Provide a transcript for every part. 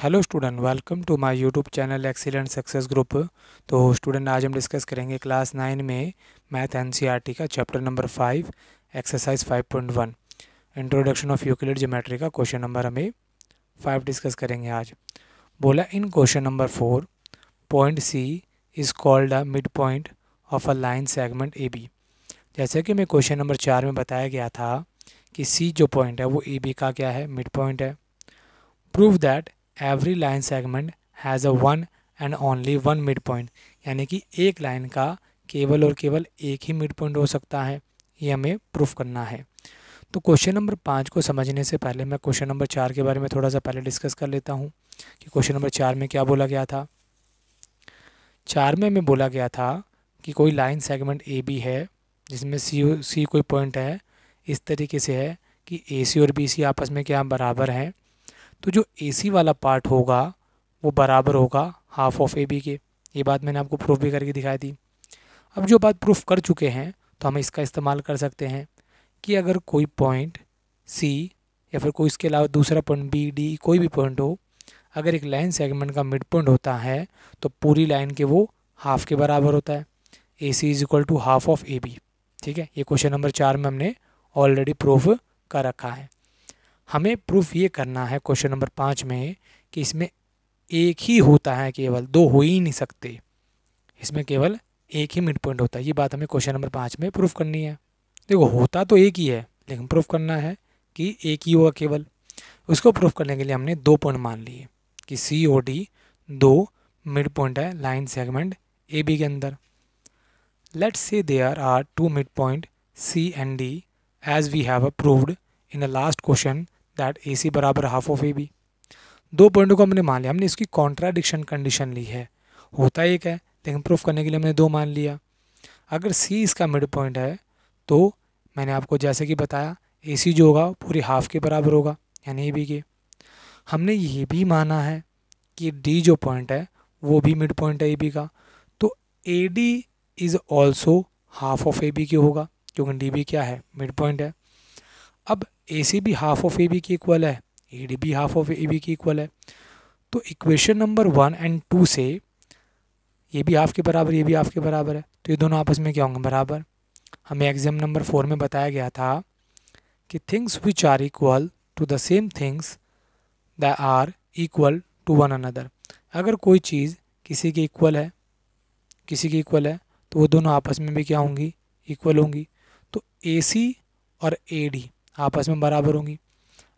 Hello student, welcome to my YouTube channel excellent success group. तो student, आज हम discuss करेंगे क्लास 9 में मैथ एनसीईआरटी का chapter number 5 exercise 5.1 introduction of Euclid geometry का question number हमें 5 डिस्कस करेंगे आज। बोला in question number 4 point C is called a mid point of a line segment A B. जैसे कि मैं क्वेश्चन नंबर 4 में बताया गया था कि सी जो पॉइंट है वो ए बी का क्या है, मिड पॉइंट है। Prove that every line segment has a one and only one mid point, यानी कि एक लाइन का केवल और केवल एक ही मिड पॉइंट हो सकता है, ये हमें प्रूफ करना है। तो क्वेश्चन नंबर 5 को समझने से पहले मैं क्वेश्चन नंबर 4 के बारे में थोड़ा सा पहले डिस्कस कर लेता हूँ कि क्वेश्चन नंबर 4 में क्या बोला गया था। 4 में हमें बोला गया था कि कोई लाइन सेगमेंट ए बी है जिसमें सी कोई पॉइंट है, इस तरीके से है कि ए सी और बी सी आपस में क्या बराबर हैं। तो जो AC वाला पार्ट होगा वो बराबर होगा हाफ ऑफ AB के। ये बात मैंने आपको प्रूफ भी करके दिखाई दी। अब जो बात प्रूफ कर चुके हैं तो हम इसका इस्तेमाल कर सकते हैं कि अगर कोई पॉइंट C या फिर कोई इसके अलावा दूसरा पॉइंट B D कोई भी पॉइंट हो, अगर एक लाइन सेगमेंट का मिड पॉइंट होता है तो पूरी लाइन के वो हाफ के बराबर होता है। AC is equal to half of AB। ठीक है, ये क्वेश्चन नंबर 4 में हमने ऑलरेडी प्रूफ कर रखा है। हमें प्रूफ ये करना है क्वेश्चन नंबर 5 में कि इसमें एक ही होता है, केवल दो हो ही नहीं सकते, इसमें केवल एक ही मिड पॉइंट होता है। ये बात हमें क्वेश्चन नंबर 5 में प्रूफ करनी है। देखो, होता तो एक ही है लेकिन प्रूफ करना है कि एक ही होगा केवल। उसको प्रूफ करने के लिए हमने दो पॉइंट मान लिए कि सी और डी दो मिड पॉइंट है लाइन सेगमेंट ए बी के अंदर। Let's say there are two mid point C and D as we have proved in the last question that A C बराबर हाफ ऑफ ए बी। दो पॉइंटों को हमने मान लिया, हमने इसकी कॉन्ट्राडिक्शन कंडीशन ली है। होता एक है लेकिन प्रूफ करने के लिए हमने दो मान लिया। अगर सी इसका मिड पॉइंट है तो मैंने आपको जैसे कि बताया ए सी जो होगा पूरी हाफ के बराबर होगा, यानी ए बी के। हमने ये भी माना है कि डी जो पॉइंट है वो भी मिड पॉइंट है ए बी का, तो A D is also half of A B के होगा क्योंकि डी भी क्या है, मिड पॉइंट है। अब ए सी भी हाफ ऑफ ए बी की इक्वल है, ए डी भी हाफ ऑफ ए बी की इक्वल है। तो इक्वेशन नंबर 1 एंड 2 से ये भी हाफ के बराबर, ये भी हाफ के बराबर है, तो ये दोनों आपस में क्या होंगे, बराबर। हमें एग्जाम नंबर 4 में बताया गया था कि things which are equal to the same things that are equal to one another. अगर कोई चीज़ किसी की इक्वल है, किसी की इक्वल है, तो वो दोनों आपस में भी क्या होंगी, इक्वल होंगी। तो ए सी और ए डी आपस में बराबर होंगी।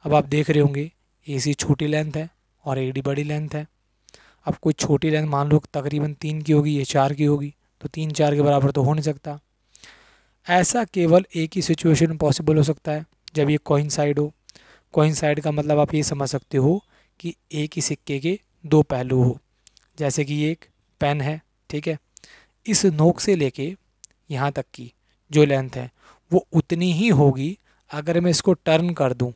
अब आप देख रहे होंगे ए सी छोटी लेंथ है और ए डी बड़ी लेंथ है। अब कोई छोटी लेंथ मान लो तकरीबन 3 की होगी, ये 4 की होगी, तो 3 4 के बराबर तो हो नहीं सकता। ऐसा केवल एक ही सिचुएशन में पॉसिबल हो सकता है जब ये कोइंसाइड हो। कोइंसाइड का मतलब आप ये समझ सकते हो कि एक ही सिक्के के दो पहलू हो। जैसे कि ये एक पेन है, ठीक है, इस नोक से लेके यहाँ तक की जो लेंथ है वो उतनी ही होगी अगर मैं इसको टर्न कर दूँ,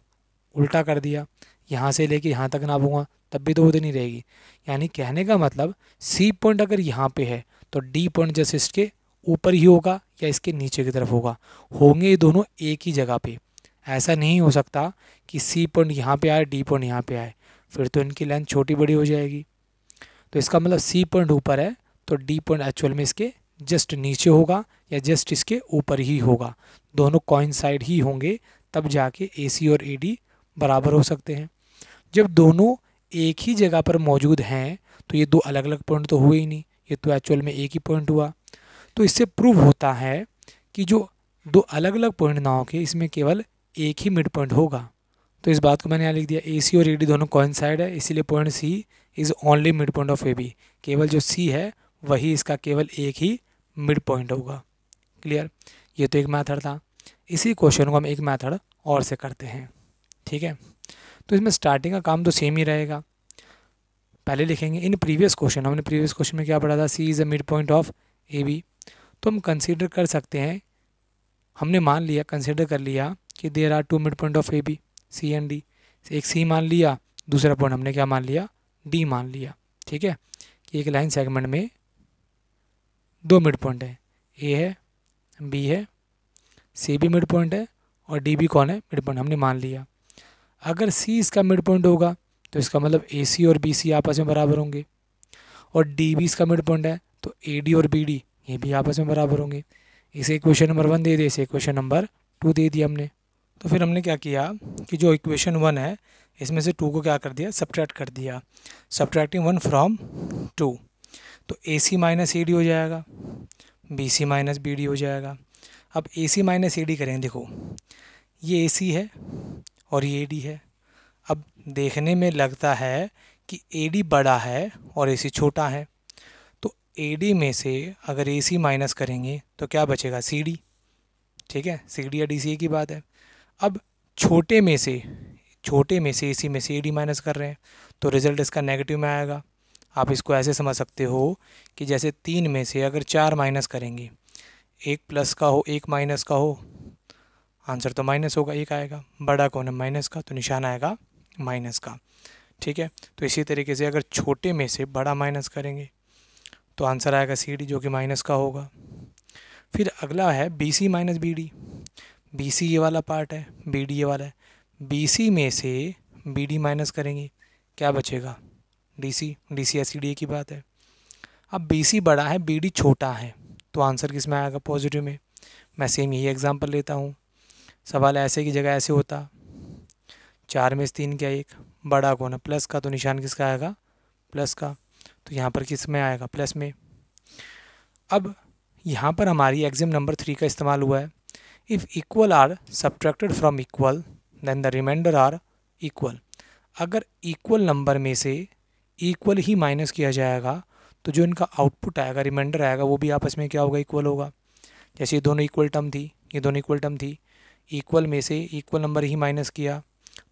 उल्टा कर दिया, यहाँ से लेके यहाँ तक नापूंगा तब भी तो उतनी रहेगी। यानी कहने का मतलब सी पॉइंट अगर यहाँ पे है तो डी पॉइंट जैसे इसके ऊपर ही होगा या इसके नीचे की तरफ होगा, होंगे ये दोनों एक ही जगह पे। ऐसा नहीं हो सकता कि सी पॉइंट यहाँ पे आए डी पॉइंट यहाँ पे आए, फिर तो इनकी लेंथ छोटी बड़ी हो जाएगी। तो इसका मतलब सी पॉइंट ऊपर है तो डी पॉइंट एक्चुअल में इसके जस्ट नीचे होगा या जस्ट इसके ऊपर ही होगा। दोनों कोइंसाइड ही होंगे तब जाके ए सी और ए डी बराबर हो सकते हैं। जब दोनों एक ही जगह पर मौजूद हैं तो ये दो अलग अलग पॉइंट तो हुए ही नहीं, ये तो एक्चुअल में एक ही पॉइंट हुआ। तो इससे प्रूव होता है कि जो दो अलग अलग पॉइंट ना हो के इसमें केवल एक ही मिड पॉइंट होगा। तो इस बात को मैंने यहाँ लिख दिया, ए सी और ए डी दोनों कोइंसाइड है, इसीलिए point C is only mid point of A B. केवल जो सी है वही इसका केवल एक ही मिड पॉइंट होगा। क्लियर, ये तो एक मैथड था। इसी क्वेश्चन को हम एक मैथड और से करते हैं, ठीक है। तो इसमें स्टार्टिंग का काम तो सेम ही रहेगा। पहले लिखेंगे इन प्रीवियस क्वेश्चन, हमने प्रीवियस क्वेश्चन में क्या पढ़ा था, C is a mid point of A B. तो हम कंसीडर कर सकते हैं, हमने मान लिया, कंसीडर कर लिया कि there are two mid point of A B, C and D. एक सी मान लिया, दूसरा पॉइंट हमने क्या मान लिया, डी मान लिया। ठीक है, कि एक लाइन सेगमेंट में दो मिड पॉइंट है, ए है, बी है, सी भी मिड पॉइंट है और डी भी कौन है, मिड पॉइंट, हमने मान लिया। अगर सी इसका मिड पॉइंट होगा तो इसका मतलब AC और BC आपस में बराबर होंगे, और DB इसका मिड पॉइंट है, तो AD और BD ये भी आपस में बराबर होंगे। इसे इक्वेशन नंबर 1 दे दिया, इसे इक्वेशन नंबर 2 दे दिया हमने। तो फिर हमने क्या किया कि जो इक्वेशन 1 है इसमें से 2 को क्या कर दिया, सब्ट्रैक्ट कर दिया। सब्ट्रैक्टिंग 1 फ्रॉम 2, तो AC माइनस AD हो जाएगा, BC माइनस BD हो जाएगा। अब AC माइनस AD करें, देखो ये AC है और ये AD है। अब देखने में लगता है कि AD बड़ा है और AC छोटा है, तो AD में से अगर AC माइनस करेंगे तो क्या बचेगा, CD। ठीक है, CD या DC की बात है। अब छोटे में से AC में से AD माइनस कर रहे हैं, तो रिज़ल्ट इसका नेगेटिव में आएगा। आप इसको ऐसे समझ सकते हो कि जैसे 3 में से अगर 4 माइनस करेंगे, एक प्लस का हो एक माइनस का हो, आंसर तो माइनस होगा, एक आएगा। बड़ा कौन है, माइनस का, तो निशान आएगा माइनस का। ठीक है, तो इसी तरीके से अगर छोटे में से बड़ा माइनस करेंगे तो आंसर आएगा CD, जो कि माइनस का होगा। फिर अगला है BC माइनस BD। BC ये वाला पार्ट है, BD ये वाला है। BC में से BD माइनस करेंगे, क्या बचेगा, DC या CD की बात है। अब BC बड़ा है, BD छोटा है, तो आंसर किस में आएगा, पॉजिटिव में। मैं सेम यही एग्जांपल लेता हूँ। सवाल ऐसे की जगह ऐसे होता, 4 में से 3 क्या 1, बड़ा कौन है, प्लस का, तो निशान किसका आएगा, प्लस का। तो यहाँ पर किस में आएगा, प्लस में। अब यहाँ पर हमारी एग्जाम नंबर 3 का इस्तेमाल हुआ है। If equal are subtracted from equal then the remainder are equal. अगर इक्वल नंबर में से इक्वल ही माइनस किया जाएगा तो जो इनका आउटपुट आएगा, रिमाइंडर आएगा, वो भी आपस में क्या होगा, इक्वल होगा। जैसे ये दोनों इक्वल टर्म थी, ये दोनों इक्वल टर्म थी, इक्वल में से इक्वल नंबर ही माइनस किया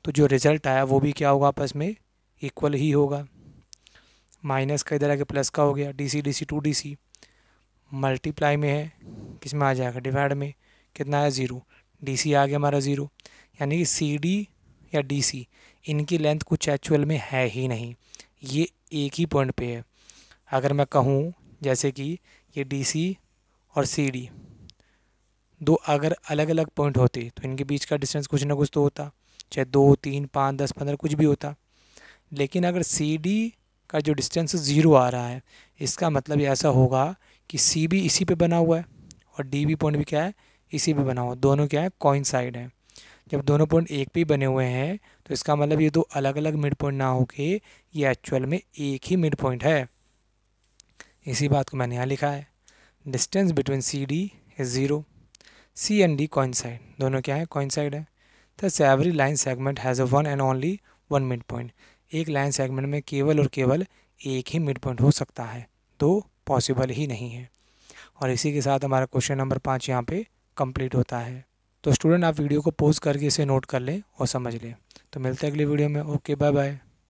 तो जो रिज़ल्ट आया वो भी क्या होगा, आपस में इक्वल ही होगा। माइनस का इधर आके प्लस का हो गया, DC 2DC। मल्टीप्लाई में है, किस में आ जाएगा, डिवाइड में। कितना आया, 0। DC आ गया हमारा 0, यानी कि CD या DC इनकी लेंथ कुछ एक्चुअल में है ही नहीं, ये एक ही पॉइंट पे है। अगर मैं कहूँ जैसे कि ये DC और CD दो अगर अलग अलग पॉइंट होते तो इनके बीच का डिस्टेंस कुछ ना कुछ तो होता, चाहे 2, 3, 5, 10, 15 कुछ भी होता। लेकिन अगर CD का जो डिस्टेंस 0 आ रहा है, इसका मतलब ऐसा होगा कि C भी इसी पे बना हुआ है और DB पॉइंट भी क्या है, इसी पे बना हुआ, दोनों क्या है, कोइंसाइड है। जब दोनों पॉइंट एक पे ही बने हुए हैं तो इसका मतलब ये दो अलग अलग मिड पॉइंट ना होके ये एक्चुअल में एक ही मिड पॉइंट है। इसी बात को मैंने यहाँ लिखा है, distance between CD is 0, C and D coincide, दोनों क्या है, कोइंसाइड है। Thus every line segment has a one and only one mid point. एक लाइन सेगमेंट में केवल और केवल एक ही मिड पॉइंट हो सकता है, दो पॉसिबल ही नहीं है। और इसी के साथ हमारा क्वेश्चन नंबर 5 यहाँ पे कंप्लीट होता है। तो स्टूडेंट आप वीडियो को पॉज करके इसे नोट कर लें और समझ लें। तो मिलते हैं अगली वीडियो में। Okay, bye bye.